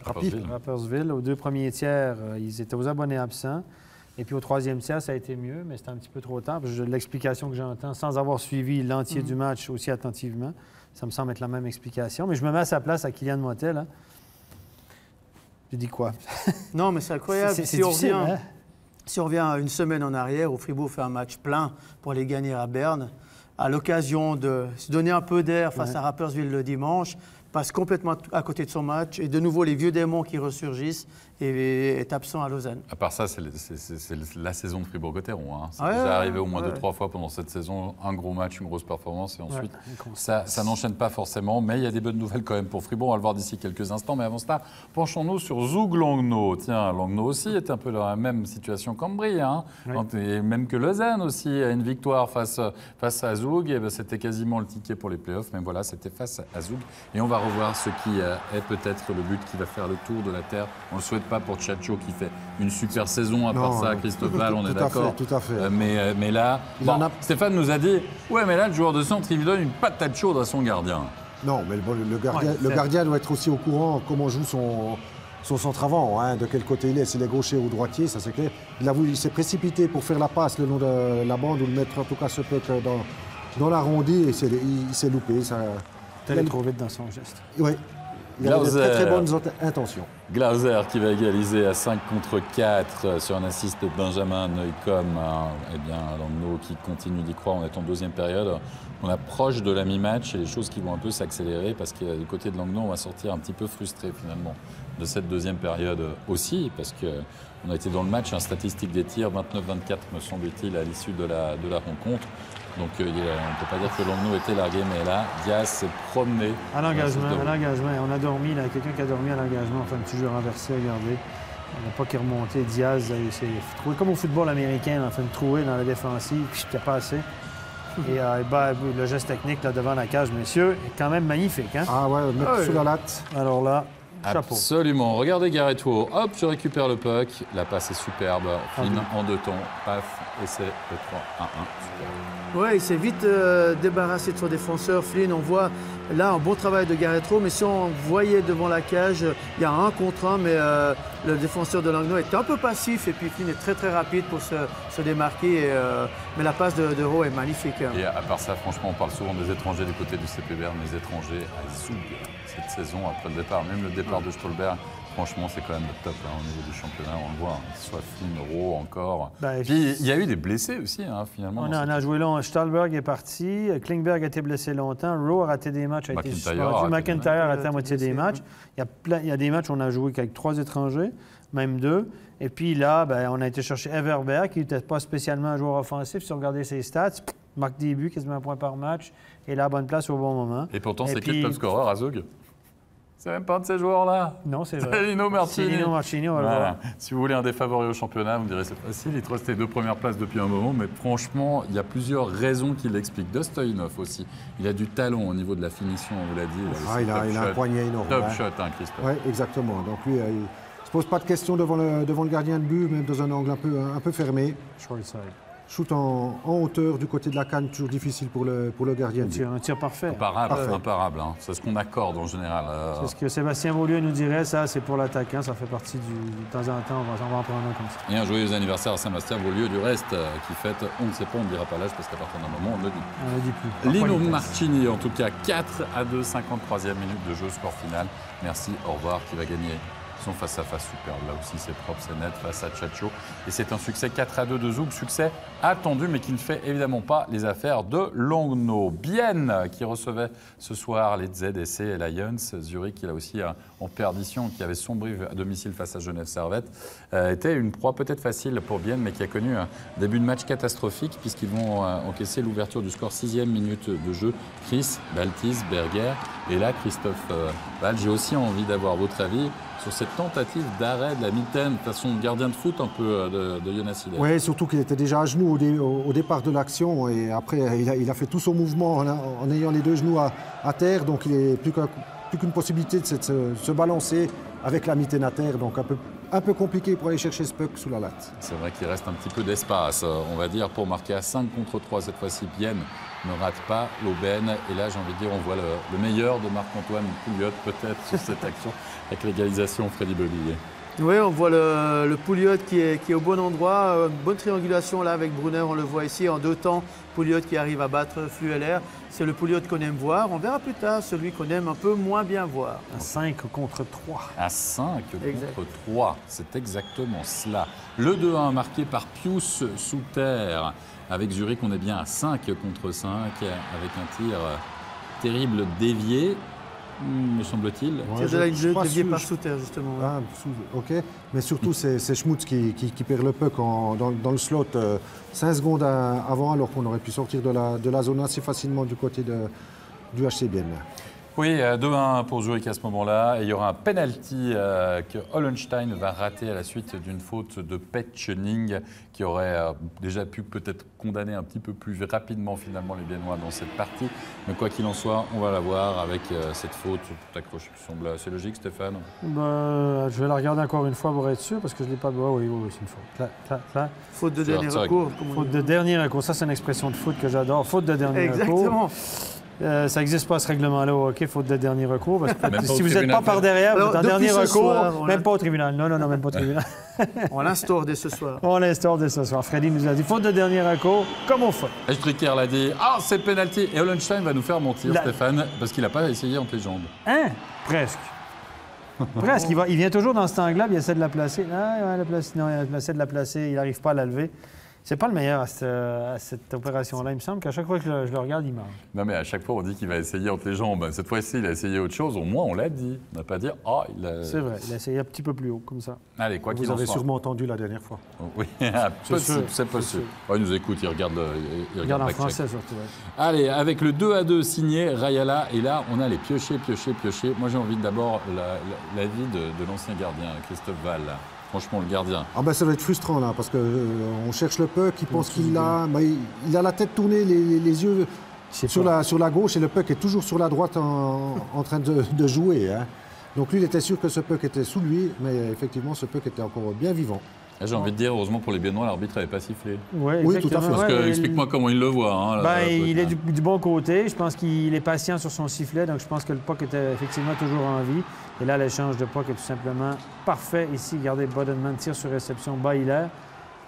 Rapperswil. Aux 2 premiers tiers, ils étaient aux abonnés absents. Et puis au 3e tiers, ça a été mieux, mais c'était un petit peu trop tard. L'explication que j'entends, sans avoir suivi l'entier du match aussi attentivement, ça me semble être la même explication. Mais je me mets à sa place à Kylian Motet, là. Je dis quoi? Non, mais c'est incroyable. C'est difficile, hein? Si on revient à une semaine en arrière, où Fribourg fait un match plein pour aller gagner à Berne, à l'occasion de se donner un peu d'air face à Rapperswil le dimanche, passe complètement à côté de son match, et de nouveau les vieux démons qui ressurgissent, et est absent à Lausanne. À part ça, c'est la saison de Fribourg-Gotteron. Hein. C'est déjà arrivé au moins 2-3 fois pendant cette saison, un gros match, une grosse performance, et ensuite, ça n'enchaîne pas forcément, mais il y a des bonnes nouvelles quand même pour Fribourg, on va le voir d'ici quelques instants, mais avant cela, penchons-nous sur Zug Langnau. Tiens, Langnau aussi est un peu dans la même situation qu'Ambry, hein. Et même que Lausanne aussi a une victoire face à Zug, et c'était quasiment le ticket pour les playoffs, mais voilà, c'était face à Zug, et on va revoir ce qui est peut-être le but qui va faire le tour de la Terre. On ne le souhaite pas pour Tchatcho qui fait une super saison, à part ça, Christophe Val, on est d'accord. Tout à fait. Mais là, Stéphane nous a dit, ouais, mais là, le joueur de centre, il lui donne une patate chaude à son gardien. Non, mais le gardien doit être aussi au courant comment joue son centre avant, hein, de quel côté il est, s'il est gaucher ou droitier, ça c'est clair. Il s'est précipité pour faire la passe le long de la bande ou le mettre en tout cas ce puck dans l'arrondi, et il s'est loupé. Il est trop vite dans son geste. Oui. Il a de très bonnes intentions. Glauser qui va égaliser à 5 contre 4 sur un assist de Benjamin Neukomm. Eh bien, Langnau qui continue d'y croire. On est en 2e période. On approche de la mi-match et les choses qui vont un peu s'accélérer parce que du côté de Langnau, on va sortir un petit peu frustré finalement de cette 2e période aussi parce qu'on a été dans le match, statistique des tirs, 29-24 me semble-t-il à l'issue de la rencontre. Donc on ne peut pas dire que Langnau était largué, mais là, Diaz s'est promené. À l'engagement. On a dormi, là, quelqu'un qui a dormi à l'engagement, enfin un petit jeu renversé, regardez. On n'a pas qui remonté. Diaz, il s'est trouvé comme au football américain, en train de trouver dans la défensive, puis c'était pas assez. Et le geste technique là, devant la cage, messieurs, est quand même magnifique. Hein? Ah ouais, mettre sous la latte. Alors là, chapeau. Absolument. Regardez Gareth Howe. Hop, je récupère le puck. La passe est superbe. Flynn en 2 temps. Paf. Et c'est le 3-1-1. Oui, il s'est vite débarrassé de son défenseur. Flynn, on voit là un bon travail de Gareth Howe, mais si on voyait devant la cage, il y a 1 contre 1, mais le défenseur de Langnau est un peu passif, et puis Flynn est très très rapide pour se démarquer. Mais la passe de Howe est magnifique. Hein. Et à part ça, franchement, on parle souvent des étrangers du côté du CP Berne, les étrangers à Zug cette saison après le départ. Même le départ de Stolberg, franchement, c'est quand même le top au niveau du championnat, on le voit. Soit Flynn, Rowe encore. Puis il y a eu des blessés aussi, finalement. On a joué long. Stolberg est parti, Klingberg a été blessé longtemps, Rowe a raté des matchs, a été suspendu, McIntyre a raté la moitié des matchs. Il y a des matchs où on a joué avec 3 étrangers, même 2. Et puis là, on a été chercher Everberg, qui n'était pas spécialement un joueur offensif. Si on regardait ses stats, marque des buts, quasiment 1 point par match, et là, bonne place au bon moment. Et pourtant, c'est qui le top scorer à Zug? C'est même pas un de ces joueurs-là. Non, c'est vrai. C'est Lino Martini. C'est Lino Martini, on va le voir. Si vous voulez un des favoris au championnat, vous me direz c'est facile, il te reste les 2 premières places depuis un moment, mais franchement, il y a plusieurs raisons qui l'expliquent. Stoïnov aussi, il a du talent au niveau de la finition, on vous l'a dit. Il a un poignet énorme. Top shot, hein, Christophe. Oui, exactement. Donc lui, il ne se pose pas de questions devant le gardien de but, même dans un angle un peu fermé. Short side. Shoot en hauteur du côté de la canne, toujours difficile pour le gardien. Un tir parfait. Imparable. Hein. C'est ce qu'on accorde en général. C'est ce que Sébastien Beaulieu nous dirait, ça c'est pour l'attaquant, ça fait partie de temps en temps, on va en prendre un comme ça. Et un joyeux anniversaire à Sébastien Beaulieu du reste, qui fête, on ne sait pas, on ne dira pas l'âge parce qu'à partir d'un moment on le dit. On le dit plus. Lino Martini en tout cas, 4-2, 53e minute de jeu, score final. Merci, au revoir, qui va gagner son face-à-face superbe. Là aussi, c'est propre, c'est net face à Tchatcho. Et c'est un succès 4-2 de Zug, succès attendu, mais qui ne fait évidemment pas les affaires de Langnau. Bienne, qui recevait ce soir les ZSC Lions. Zurich, qui là aussi en perdition, qui avait sombré à domicile face à Genève Servette, était une proie peut-être facile pour Bienne, mais qui a connu un début de match catastrophique, puisqu'ils vont encaisser l'ouverture du score, 6e minute de jeu. Chris, Baltis, Berger. Et là, Christophe Val, j'ai aussi envie d'avoir votre avis sur cette tentative d'arrêt de la mitaine, façon gardien de foot un peu de Jonas Hiller. Oui, surtout qu'il était déjà à genoux au départ de l'action et après il a fait tout son mouvement en ayant les 2 genoux à terre, donc il n'est plus qu'une possibilité de se balancer avec la mitaine à terre, donc un peu compliqué pour aller chercher ce puck sous la latte. C'est vrai qu'il reste un petit peu d'espace, on va dire, pour marquer à 5 contre 3 cette fois-ci. Bienne ne rate pas l'aubaine. Et là, j'ai envie de dire, on voit le meilleur de Marc-Antoine Pouliot peut-être sur cette action avec l'égalisation Freddy Bevillier. Oui, on voit le Pouliot qui est au bon endroit. Bonne triangulation là avec Brunner, on le voit ici en 2 temps. Pouliot qui arrive à battre Flueller. C'est le Pouliot qu'on aime voir. On verra plus tard celui qu'on aime un peu moins bien voir. À 5 contre 3. À 5 contre 3, c'est exactement cela. Le 2-1 marqué par Pius Souter. Avec Zurich, on est bien à 5 contre 5 avec un tir terrible dévié. Me semble-t-il. C'est de la ligne déviée par Souter, justement. Ah, ok, mais surtout c'est Schmutz qui perd le puck dans le slot 5 secondes avant, alors qu'on aurait pu sortir de la zone assez facilement du côté du HC Bienne. Oui, 2-1 pour Zurich à ce moment-là. Et il y aura un penalty que Hollenstein va rater à la suite d'une faute de Petchening qui aurait déjà pu peut-être condamner un petit peu plus rapidement finalement les Biennois dans cette partie. Mais quoi qu'il en soit, on va la voir avec cette faute. Tout accroché qui semble assez logique, Stéphane. Je vais la regarder encore une fois pour être sûr parce que je ne l'ai pas. Oui, c'est une faute. Là. Faute de dernier recours. Faute de dernier recours. Ça, c'est une expression de foot que j'adore. Faute de dernier recours. Exactement. Ça n'existe pas ce règlement-là au hockey, faute de dernier recours. Parce que si vous n'êtes pas par derrière, vous êtes en dernier recours, même pas au tribunal. Non, même pas au tribunal. On l'instaure dès ce soir. On l'instaure dès ce soir. Freddy nous a dit faute de dernier recours, comme au foot. Stricker l'a dit. Ah, c'est penalty. Et Hollenstein va nous faire mentir, Stéphane, parce qu'il n'a pas essayé entre les jambes. Hein? Presque. Presque. Il vient toujours dans cet angle-là, il essaie de la placer. Il essaie de la placer, il n'arrive pas à la lever. C'est pas le meilleur à cette opération-là. Il me semble qu'à chaque fois que je le regarde, il marche. Non, mais à chaque fois, on dit qu'il va essayer entre les jambes. Cette fois-ci, il a essayé autre chose. Au moins, on l'a dit. On n'a pas dit « Ah, il a... » C'est vrai, il a essayé un petit peu plus haut, comme ça. Allez, quoi qu'il en soit. Vous avez sûrement entendu la dernière fois. Oui, c'est possible. Oh, il nous écoute, il regarde en français, surtout. Ouais. Allez, avec le 2-2 signé, Rayala. Et là, on a les piochés. Moi, j'ai envie d'abord l'avis de l'ancien gardien, Christophe Val. Franchement, le gardien. Ah ben, ça va être frustrant là, parce qu'on cherche le puck, il pense qu'il l'a. Il a la tête tournée, les yeux sur la gauche, et le puck est toujours sur la droite en train de jouer. Hein. Donc lui, il était sûr que ce puck était sous lui, mais effectivement, ce puck était encore bien vivant. J'ai envie de dire, heureusement pour les Biennois, l'arbitre n'avait pas sifflé. Ouais, oui, tout à fait. Parce que, explique-moi comment il le voit. Hein, il est du bon côté. Je pense qu'il est patient sur son sifflet. Donc, je pense que le puck était effectivement toujours en vie. Et là, l'échange de puck est tout simplement parfait. Ici, regardez, Bodenman tire sur réception, bas Hiller.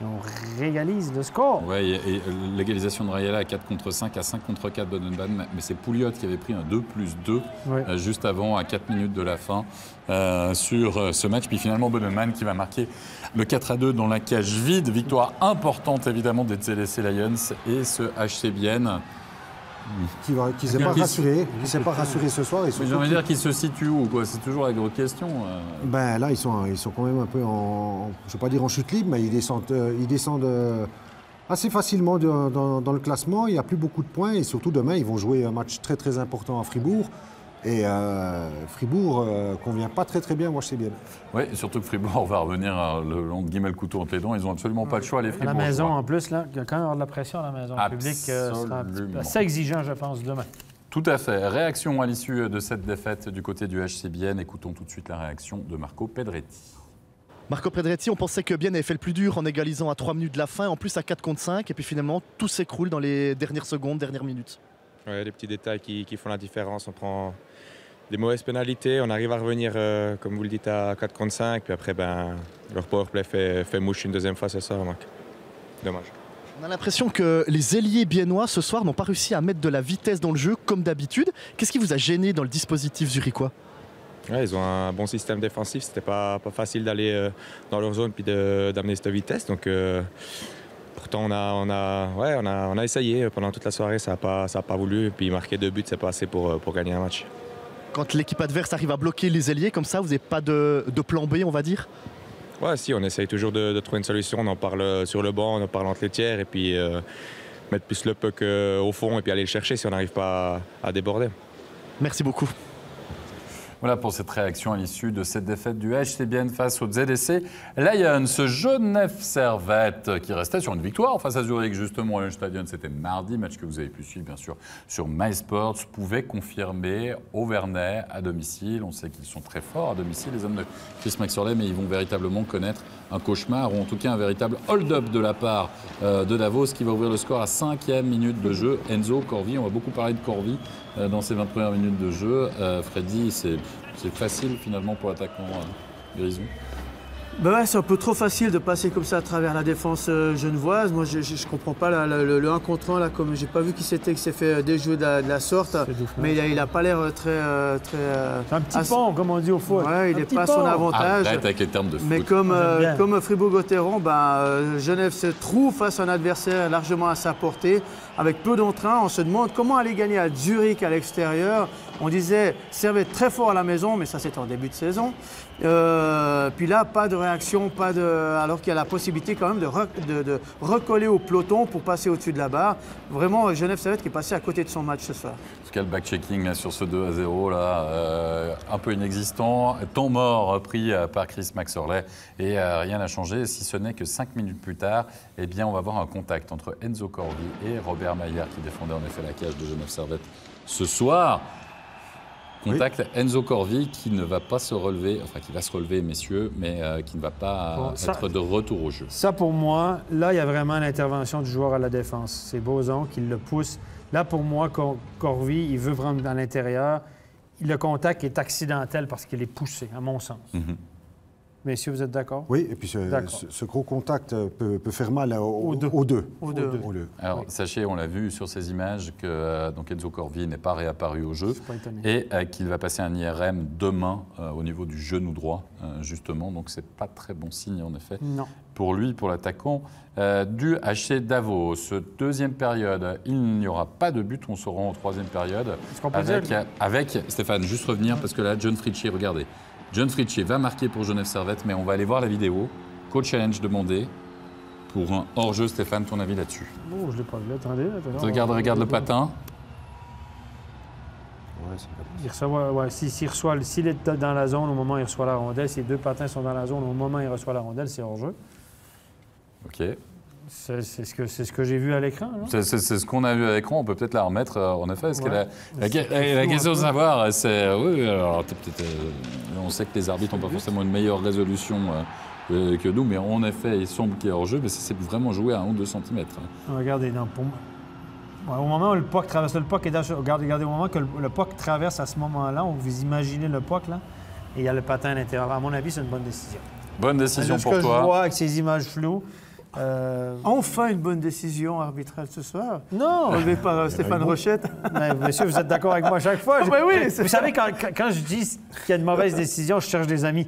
Et on réalise le score. Oui, et l'égalisation de Rayala à 4 contre 5, à 5 contre 4 Bodenman. Mais c'est Pouliot qui avait pris un 2+2 juste avant, à 4 minutes de la fin, sur ce match. Puis finalement, Bodenman qui va marquer le 4-2 dans la cage vide. Victoire importante, évidemment, des ZSC Lions et ce HC Bienne. Qui ne s'est pas rassuré ce soir. J'ai envie de dire qu'il se situe où, quoi? C'est toujours la grosse question. Ben, là, ils sont quand même un peu je ne vais pas dire en chute libre, mais ils descendent assez facilement dans le classement. Il n'y a plus beaucoup de points et surtout demain, ils vont jouer un match très très important à Fribourg. Et Fribourg convient pas très bien, moi je sais bien. Oui, surtout que Fribourg va revenir le long de guillemets le couteau entre les dents. Ils n'ont absolument pas le choix, les À la Fribourg. maison, en plus, là, quand il va y avoir de la pression à la maison, le public sera assez exigeant, je pense, demain. Tout à fait. Réaction à l'issue de cette défaite du côté du HC Bienne. Écoutons tout de suite la réaction de Marco Pedretti. Marco Pedretti, on pensait que Bienne avait fait le plus dur en égalisant à 3 minutes de la fin, en plus à 4 contre 5, et puis finalement tout s'écroule dans les dernières secondes, dernières minutes. Ouais, des petits détails qui font la différence. On prend des mauvaises pénalités, on arrive à revenir, comme vous le dites, à 4 contre 5, puis après, leur powerplay fait mouche une deuxième fois ce soir, donc dommage. On a l'impression que les ailiers biennois ce soir n'ont pas réussi à mettre de la vitesse dans le jeu comme d'habitude. Qu'est-ce qui vous a gêné dans le dispositif zurichois? Ouais, ils ont un bon système défensif, c'était pas facile d'aller dans leur zone puis d'amener cette vitesse. Donc, pourtant, on a essayé pendant toute la soirée, ça n'a pas voulu. Et puis marquer 2 buts, c'est pas assez pour gagner un match. Quand l'équipe adverse arrive à bloquer les ailiers comme ça, vous n'avez pas de plan B, on va dire? Ouais, si, on essaye toujours de trouver une solution. On en parle sur le banc, on en parle entre les tiers, et puis mettre plus le puck au fond et puis aller le chercher si on n'arrive pas à déborder. Merci beaucoup. Voilà pour cette réaction à l'issue de cette défaite du HC Bienne face au ZSC Lions. Genève Servette qui restait sur une victoire face à Zurich justement au Stadion, c'était mardi, match que vous avez pu suivre bien sûr sur MySports, pouvait confirmer Auvernais à domicile. On sait qu'ils sont très forts à domicile les hommes de Chris Maxorley, mais ils vont véritablement connaître un cauchemar ou en tout cas un véritable hold-up de la part de Davos qui va ouvrir le score à 5e minute de jeu. Enzo Corvi, on va beaucoup parler de Corvi dans ces 20 premières minutes de jeu. Freddy, c'est facile finalement pour l'attaquant Grisou. Ben ouais, c'est un peu trop facile de passer comme ça à travers la défense genevoise. Moi, je ne comprends pas le 1 contre 1, là, comme j'ai pas vu qui c'était qui s'est fait déjouer de la sorte. Mais il n'a pas l'air très... c'est un petit pont, comme on dit au foot. Ouais, il n'est pas à son avantage. Arrête avec les termes de foot. Mais comme Fribourg-Gotteron, Genève se trouve face à un adversaire largement à sa portée, avec peu d'entrain. On se demande comment aller gagner à Zurich à l'extérieur. On disait Servette très fort à la maison, mais ça c'était en début de saison. Puis là, pas de réaction, alors qu'il y a la possibilité quand même de recoller au peloton pour passer au-dessus de la barre. Vraiment, Genève Servette qui est passé à côté de son match ce soir. En tout cas, le back-checking sur ce 2-0, là, un peu inexistant. Temps mort pris par Chris Maxorley et rien n'a changé, si ce n'est que 5 minutes plus tard, eh bien, on va voir un contact entre Enzo Corvi et Robert Mayer qui défendait en effet la cage de Genève Servette ce soir. Contact Enzo Corvi qui ne va pas se relever, enfin qui va se relever messieurs, mais qui ne va pas être de retour au jeu. Ça pour moi, là il y a vraiment l'intervention du joueur à la défense. C'est Bozon qui le pousse. Là pour moi, Corvi, il veut prendre dans l'intérieur. Le contact est accidentel parce qu'il est poussé, à mon sens. Messieurs, vous êtes d'accord? Oui, et puis ce gros contact peut faire mal aux deux. Alors, sachez, on l'a vu sur ces images, que donc Enzo Corvi n'est pas réapparu au jeu et qu'il va passer un IRM demain au niveau du genou droit, justement. Donc, c'est pas très bon signe, en effet, pour lui, pour l'attaquant du HC Davos. Deuxième période, il n'y aura pas de but. On se rend en troisième période avec Stéphane, juste revenir, parce que là, John Fritchie, regardez. John Fritchie va marquer pour Genève Servette, mais on va aller voir la vidéo. Call challenge demandé pour un hors-jeu. Stéphane, ton avis là-dessus? Oh, je ne l'ai pas vu. Attendez. Regarde le patin. S'il est dans la zone au moment où il reçoit la rondelle, si les deux patins sont dans la zone au moment où il reçoit la rondelle, c'est hors-jeu. OK. C'est ce que j'ai vu à l'écran. C'est ce qu'on a vu à l'écran. On peut peut-être la remettre, en effet. Parce que la question de savoir, c'est... Oui, alors, on sait que les arbitres n'ont pas forcément une meilleure résolution que nous, mais en effet, il semble qu'il y ait hors-jeu, mais c'est vraiment joué à 1 ou 2 cm. Regardez, au moment où le puck traverse, regardez au moment que le puck traverse à ce moment-là, vous imaginez le puck, là, et il y a le patin à l'intérieur. À mon avis, c'est une bonne décision. Bonne décision pour toi. Ce que je vois avec ces images floues, Enfin une bonne décision arbitrale ce soir. Non. Relevée par Stéphane Rochette. Mais, monsieur, vous êtes d'accord avec moi à chaque fois. Oui, vous savez, quand je dis qu'il y a une mauvaise décision, je cherche des amis.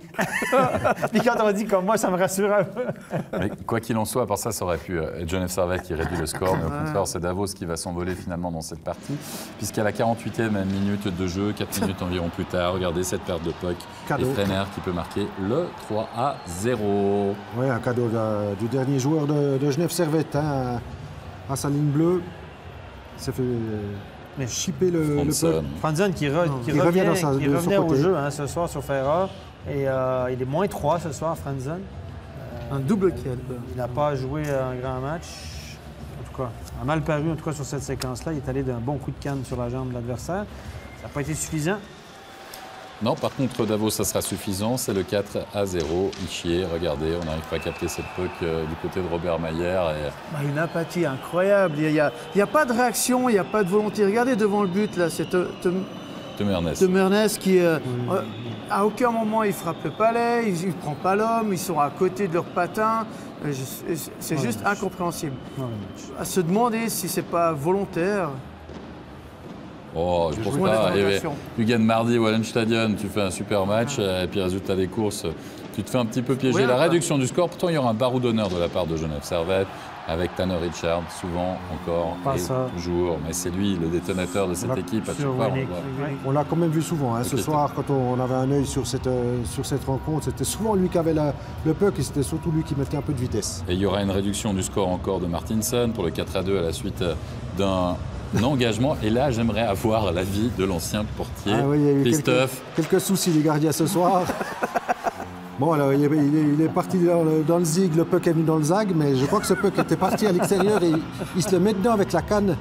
Puis quand on dit comme moi, ça me rassure un peu. Mais quoi qu'il en soit, à part ça aurait pu être Genève Servette qui réduit le score. Mais au contraire, c'est Davos qui va s'envoler finalement dans cette partie. Puisqu'à la 48e minute de jeu, 4 minutes environ plus tard, regardez cette perte de puck. Et Frenner qui peut marquer le 3-0. Oui, un cadeau du dernier joueur de Genève Servette, hein, à sa ligne bleue. Ça fait chipper le puck. Franzen qui revient dans sa, qui de son revenait au côté. jeu hein, ce soir sur Ferra. Et il est moins 3 ce soir, Franzen. Un double kill. Il n'a pas joué un grand match. En tout cas, a mal paru, en tout cas, sur cette séquence-là. Il est allé d'un bon coup de canne sur la jambe de l'adversaire. Ça n'a pas été suffisant. Non, par contre, Davos, ça sera suffisant. C'est le 4-0. Ischier, regardez, on n'arrive pas à capter cette puck du côté de Robert Mayer. Et... Une apathie incroyable. Il n'y a pas de réaction, il n'y a pas de volonté. Regardez devant le but, là, c'est Temernes qui, à aucun moment, il frappe le palais, il ne prend pas l'homme, ils sont à côté de leur patin. C'est juste incompréhensible. À se demander si c'est pas volontaire. Oh, je pense pas. Tu gagnes mardi au Wallenstadion, tu fais un super match, et puis résultat des courses, tu te fais un petit peu piéger. La réduction du score, pourtant il y aura un barreau d'honneur de la part de Genève Servette, avec Tanner Richard, souvent, encore, toujours. Mais c'est lui le détonateur de cette équipe. À chaque fois, on l'a quand même vu souvent. Hein. Ce soir, quand on avait un œil sur cette rencontre, c'était souvent lui qui avait le puck et c'était surtout lui qui mettait un peu de vitesse. Et il y aura une réduction du score encore de Martinson pour le 4-2 à la suite d'un engagement. Et là, j'aimerais avoir l'avis de l'ancien portier, Christophe. Quelques soucis des gardiens ce soir. Bon, alors, il est parti dans le zig, le puck est venu dans le zag, mais je crois que ce puck était parti à l'extérieur et il se le met dedans avec la canne.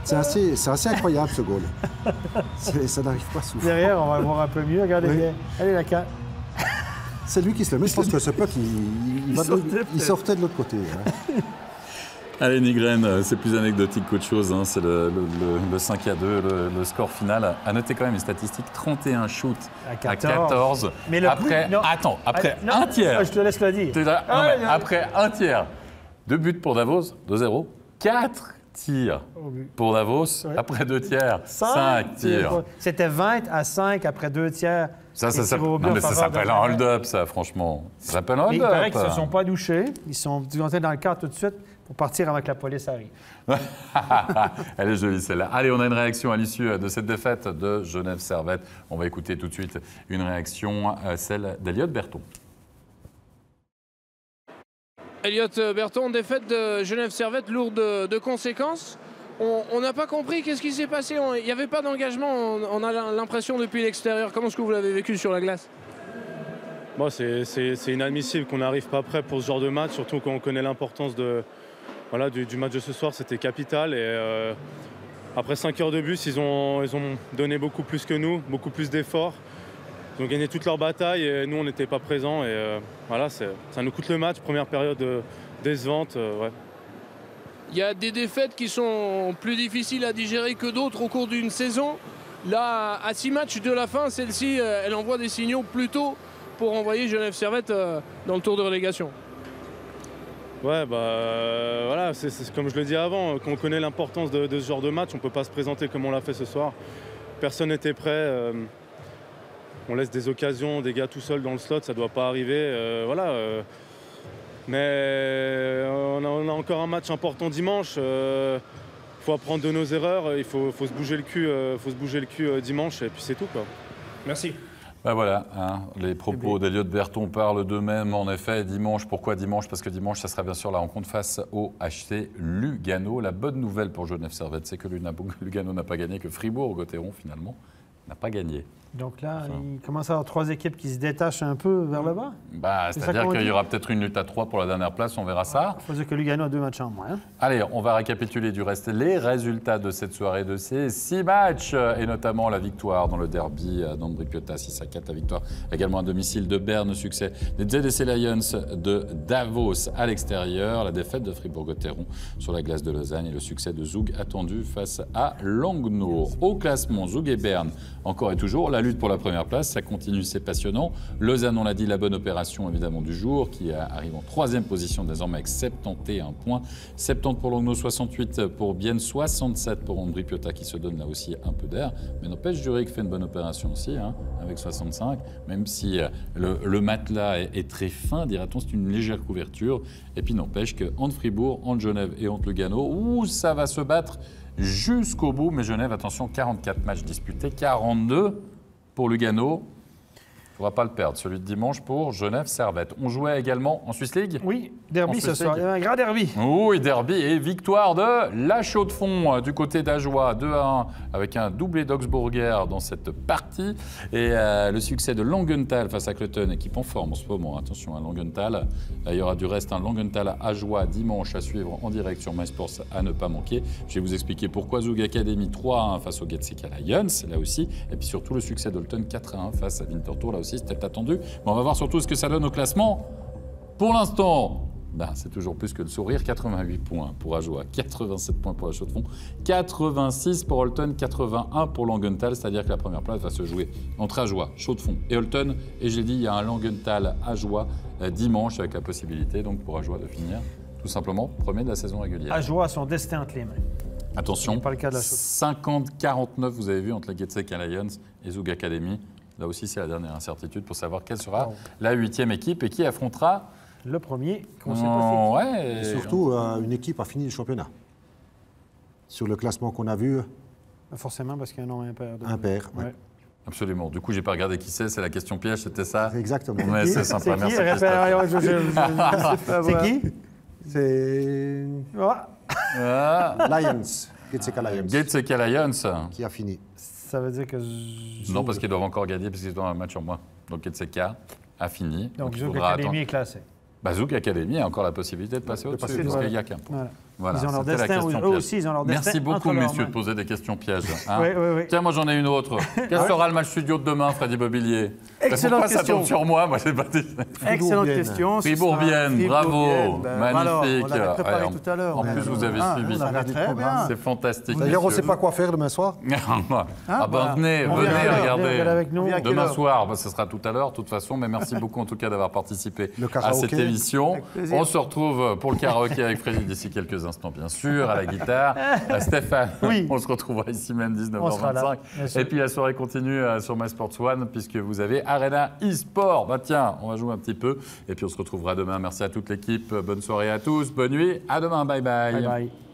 C'est assez incroyable, ce goal. Ça n'arrive pas souvent. Derrière, on va le voir un peu mieux. Regardez bien. Allez, la canne. C'est lui qui se le met. Je pense que ce puck, il sortait de l'autre côté. Hein. Allez, Nygren, c'est plus anecdotique qu'autre chose. Hein. C'est le 5-2, le score final. À noter quand même une statistique 31 shoots à 14. Mais après un tiers. Je te laisse le dire. Après un tiers. 2 buts pour Davos, 2-0. 4 tirs pour Davos après 2 tiers. 5 tirs. C'était 20-5 après 2 tiers. Ça s'appelle un hold-up, ça, franchement. Ça s'appelle un hold-up. Il paraît qu'ils ne se sont pas douchés. Ils sont entrés dans le cadre tout de suite pour partir avant que la police arrive. Elle est jolie, celle-là. Allez, on a une réaction à l'issue de cette défaite de Genève Servette. On va écouter tout de suite une réaction, celle d'Eliott Berton. Eliott Berton, défaite de Genève Servette lourde de conséquences. On n'a pas compris qu'est-ce qui s'est passé. Il n'y avait pas d'engagement, on a l'impression depuis l'extérieur. Comment est-ce que vous l'avez vécu sur la glace? Bon, c'est inadmissible qu'on n'arrive pas prêt pour ce genre de match, surtout quand on connaît l'importance du match de ce soir. C'était capital. Et après 5 heures de bus, ils ont donné beaucoup plus que nous, beaucoup plus d'efforts. Ils ont gagné toute leur bataille et nous, on n'était pas présents. Et ça nous coûte le match. Première période décevante. Ouais. Il y a des défaites qui sont plus difficiles à digérer que d'autres au cours d'une saison. Là, à 6 matchs de la fin, celle-ci, elle envoie des signaux plus tôt pour envoyer Genève Servette dans le tour de relégation. Ouais, voilà, c'est comme je le disais avant, quand on connaît l'importance de ce genre de match, on ne peut pas se présenter comme on l'a fait ce soir. Personne n'était prêt. On laisse des occasions, des gars tout seuls dans le slot, ça ne doit pas arriver. Mais on a encore un match important dimanche. Il faut apprendre de nos erreurs. Il faut se bouger le cul, dimanche et puis c'est tout, quoi. Merci. Ben voilà, hein, les propos d'Eliott Berton parlent d'eux-mêmes. En effet, dimanche, pourquoi dimanche? Parce que dimanche, ça sera bien sûr la rencontre face au HC Lugano. La bonne nouvelle pour Genève Servette, c'est que Lugano n'a pas gagné, que Fribourg-Gotteron, finalement, n'a pas gagné. Donc là, il commence à y avoir 3 équipes qui se détachent un peu vers le bas. C'est-à-dire qu'il y aura peut-être une lutte à 3 pour la dernière place, on verra ça. Il faut dire que Lugano a 2 matchs en moins. Allez, on va récapituler du reste les résultats de cette soirée de ces 6 matchs, et notamment la victoire dans le derby d'Ambri Piotta, 6-4, la victoire également à domicile de Berne, succès des ZSC Lions de Davos à l'extérieur, la défaite de Fribourg-Gotteron sur la glace de Lausanne et le succès de Zug attendu face à Langnau. Au classement, Zug et Berne, encore et toujours, la lutte pour la première place, ça continue, c'est passionnant. Lausanne, on l'a dit, la bonne opération évidemment du jour, qui arrive en 3e position désormais avec 71 points. 70 pour Langnau, 68 pour Bienne, 67 pour Ambri Piotta qui se donne là aussi un peu d'air. Mais n'empêche, Zurich fait une bonne opération aussi, hein, avec 65, même si le matelas est très fin, dira-t-on, c'est une légère couverture. Et puis n'empêche qu'entre Fribourg, entre Genève et entre Lugano, ça va se battre jusqu'au bout. Mais Genève, attention, 44 matchs disputés, 42 pour Lugano. faudra pas le perdre, celui de dimanche pour Genève-Servette. On jouait également en Swiss League. Oui, derby ce soir. Il y a un grand derby. Oui, derby et victoire de la Chaux-de-Fonds du côté d'Ajoie, 2-1 avec un doublé d'Augsburger dans cette partie. Et le succès de Langenthal face à Cloton, équipe en forme en ce moment. Attention à Langenthal. Il y aura du reste un Langenthal-Ajoie dimanche à suivre en direct sur MySports à ne pas manquer. Je vais vous expliquer pourquoi Zug Academy 3-1 face au Getseka Lions, là aussi. Et puis surtout le succès d'Olton 4-1 face à Winterthur, là aussi c'était attendu. Mais on va voir surtout ce que ça donne au classement. Pour l'instant, c'est toujours plus que le sourire. 88 points pour Ajoie, 87 points pour la Chaux-de-Fonds, 86 pour Olton, 81 pour Langenthal. C'est-à-dire que la première place va se jouer entre Ajoie, Chaux-de-Fonds et Olton. Et j'ai dit, il y a un Langenthal-Ajoie dimanche avec la possibilité donc pour Ajoie de finir tout simplement premier de la saison régulière. Ajoie a son destin entre les mains. Attention, pas le cas de la 50-49, vous avez vu, entre les Getseka Lions et Zug Academy. Là aussi, c'est la dernière incertitude pour savoir quelle sera la 8e équipe et qui affrontera le premier qu'on sait pas. Ouais, et surtout, une équipe a fini le championnat. Sur le classement qu'on a vu. Forcément, parce qu'il y a un nom impair. Impair, oui. Ouais. Absolument. Du coup, j'ai pas regardé qui c'est la question piège, c'était ça? Exactement. Ouais, c'est sympa, merci. C'est qui? C'est. Lions. Getseka Lions. Getseka Lions. Qui a fini. Ça veut dire que. Non, parce qu'ils doivent encore gagner, parce qu'ils ont un match en moins. Donc Getseka a fini. Donc Zug Academy est classé. Zug Academy a encore la possibilité de passer au-dessus, parce qu'il n'y a qu'un point. Voilà, ils ont leur destin, eux aussi, ils ont leur destin. Merci beaucoup, messieurs, de poser des questions pièges. Hein. Oui. Tiens, moi j'en ai une autre. Quel sera le match studio de demain, Freddy Mobilier? Excellente question. Ça tombe sur moi, moi j'ai pas dit. Excellente question. Fribourg-Bienne, bravo, magnifique. On l'avait préparé tout à l'heure. En plus, vous avez suivi. C'est fantastique. D'ailleurs, on ne sait pas quoi faire demain soir. Venez, regardez. Avec nous. Demain soir, ce sera tout à l'heure, de toute façon. Mais merci beaucoup en tout cas d'avoir participé à cette émission. On se retrouve pour le karaoké avec Freddy d'ici quelques instants, bien sûr, à la guitare. Stéphane, on se retrouvera ici même 19h25. Et puis la soirée continue sur MySports One, puisque vous avez Arena eSport. Tiens, on va jouer un petit peu. Et puis on se retrouvera demain. Merci à toute l'équipe. Bonne soirée à tous. Bonne nuit. À demain. Bye bye. Bye bye.